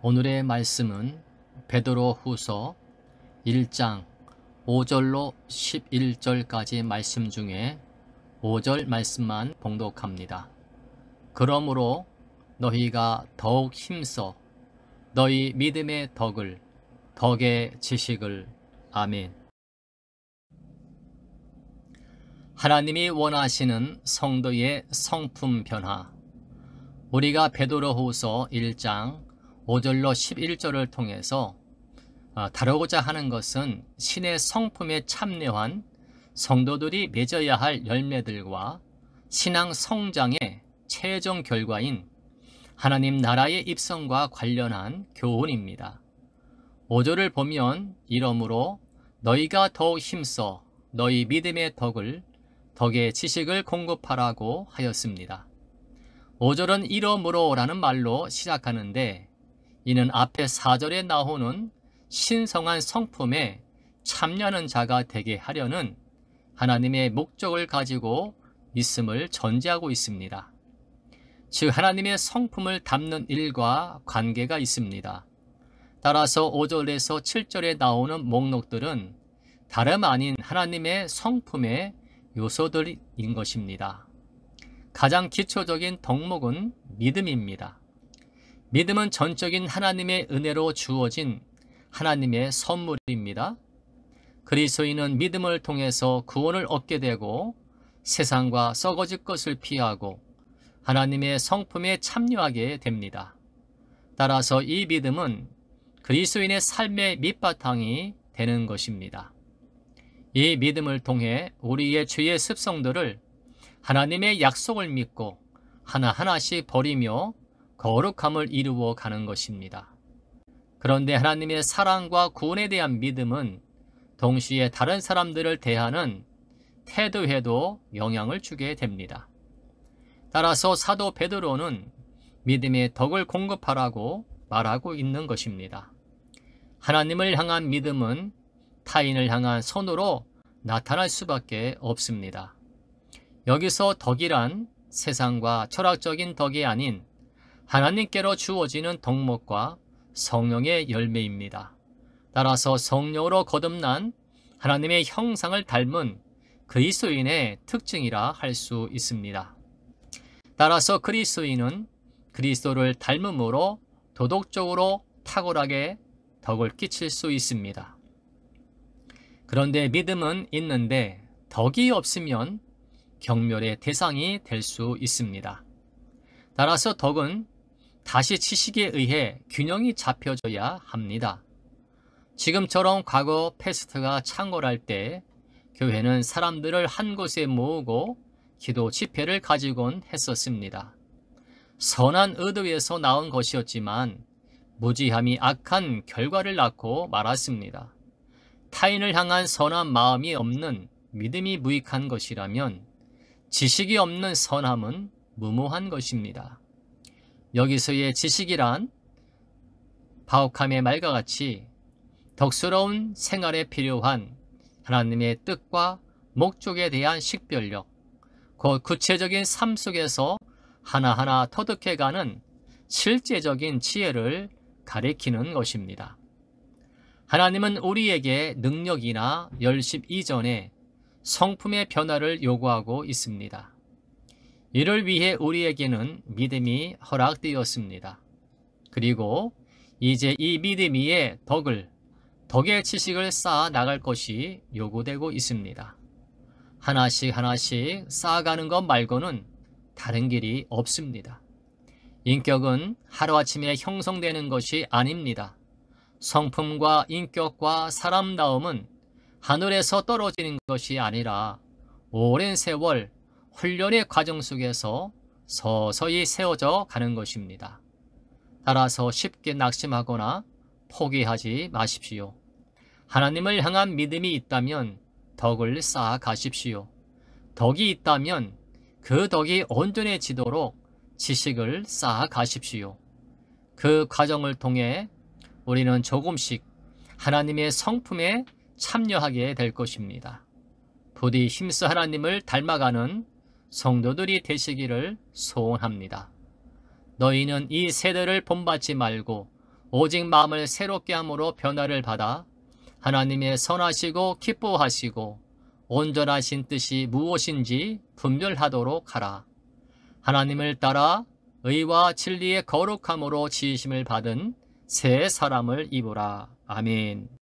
오늘의 말씀은 베드로후서 1장 5절로 11절까지 말씀 중에 5절 말씀만 봉독합니다. 그러므로 너희가 더욱 힘써 너희 믿음의 덕을, 덕의 지식을. 아멘. 하나님이 원하시는 성도의 성품 변화. 우리가 베드로후서 1장 5절로 11절을 통해서 다루고자 하는 것은 신의 성품에 참여한 성도들이 맺어야 할 열매들과 신앙 성장의 최종 결과인 하나님 나라의 입성과 관련한 교훈입니다. 5절을 보면 이러므로 너희가 더욱 힘써 너희 믿음의 덕을, 덕의 지식을 공급하라고 하였습니다. 5절은 이러므로 라는 말로 시작하는데 이는 앞에 4절에 나오는 신성한 성품에 참여하는 자가 되게 하려는 하나님의 목적을 가지고 있음을 전제하고 있습니다. 즉 하나님의 성품을 담는 일과 관계가 있습니다. 따라서 5절에서 7절에 나오는 목록들은 다름 아닌 하나님의 성품의 요소들인 것입니다. 가장 기초적인 덕목은 믿음입니다. 믿음은 전적인 하나님의 은혜로 주어진 하나님의 선물입니다. 그리스도인은 믿음을 통해서 구원을 얻게 되고 세상과 썩어질 것을 피하고 하나님의 성품에 참여하게 됩니다. 따라서 이 믿음은 그리스도인의 삶의 밑바탕이 되는 것입니다. 이 믿음을 통해 우리의 죄의 습성들을 하나님의 약속을 믿고 하나하나씩 버리며 거룩함을 이루어 가는 것입니다. 그런데 하나님의 사랑과 구원에 대한 믿음은 동시에 다른 사람들을 대하는 태도에도 영향을 주게 됩니다. 따라서 사도 베드로는 믿음의 덕을 공급하라고 말하고 있는 것입니다. 하나님을 향한 믿음은 타인을 향한 선으로 나타날 수밖에 없습니다. 여기서 덕이란 세상과 철학적인 덕이 아닌 하나님께로 주어지는 덕목과 성령의 열매입니다. 따라서 성령으로 거듭난 하나님의 형상을 닮은 그리스도인의 특징이라 할 수 있습니다. 따라서 그리스도인은 그리스도를 닮음으로 도덕적으로 탁월하게 덕을 끼칠 수 있습니다. 그런데 믿음은 있는데 덕이 없으면 경멸의 대상이 될 수 있습니다. 따라서 덕은 다시 지식에 의해 균형이 잡혀져야 합니다. 지금처럼 과거 패스트가 창궐할 때 교회는 사람들을 한 곳에 모으고 기도 집회를 가지곤 했었습니다. 선한 의도에서 나온 것이었지만 무지함이 악한 결과를 낳고 말았습니다. 타인을 향한 선한 마음이 없는 믿음이 무익한 것이라면 지식이 없는 선함은 무모한 것입니다. 여기서의 지식이란 바옥함의 말과 같이 덕스러운 생활에 필요한 하나님의 뜻과 목적에 대한 식별력, 곧 구체적인 삶 속에서 하나하나 터득해가는 실제적인 지혜를 가리키는 것입니다. 하나님은 우리에게 능력이나 열심 이전에 성품의 변화를 요구하고 있습니다. 이를 위해 우리에게는 믿음이 허락되었습니다. 그리고 이제 이 믿음 위에 덕의 지식을 쌓아 나갈 것이 요구되고 있습니다. 하나씩 쌓아가는 것 말고는 다른 길이 없습니다. 인격은 하루아침에 형성되는 것이 아닙니다. 성품과 인격과 사람다움은 하늘에서 떨어지는 것이 아니라 오랜 세월 훈련의 과정 속에서 서서히 세워져 가는 것입니다. 따라서 쉽게 낙심하거나 포기하지 마십시오. 하나님을 향한 믿음이 있다면 덕을 쌓아 가십시오. 덕이 있다면 그 덕이 온전해지도록 지식을 쌓아 가십시오. 그 과정을 통해 우리는 조금씩 하나님의 성품에 참여하게 될 것입니다. 부디 힘써 하나님을 닮아가는 성도들이 되시기를 소원합니다. 너희는 이 세대를 본받지 말고 오직 마음을 새롭게 함으로 변화를 받아 하나님의 선하시고 기뻐하시고 온전하신 뜻이 무엇인지 분별하도록 하라. 하나님을 따라 의와 진리의 거룩함으로 지으심을 받은 새 사람을 입으라. 아멘.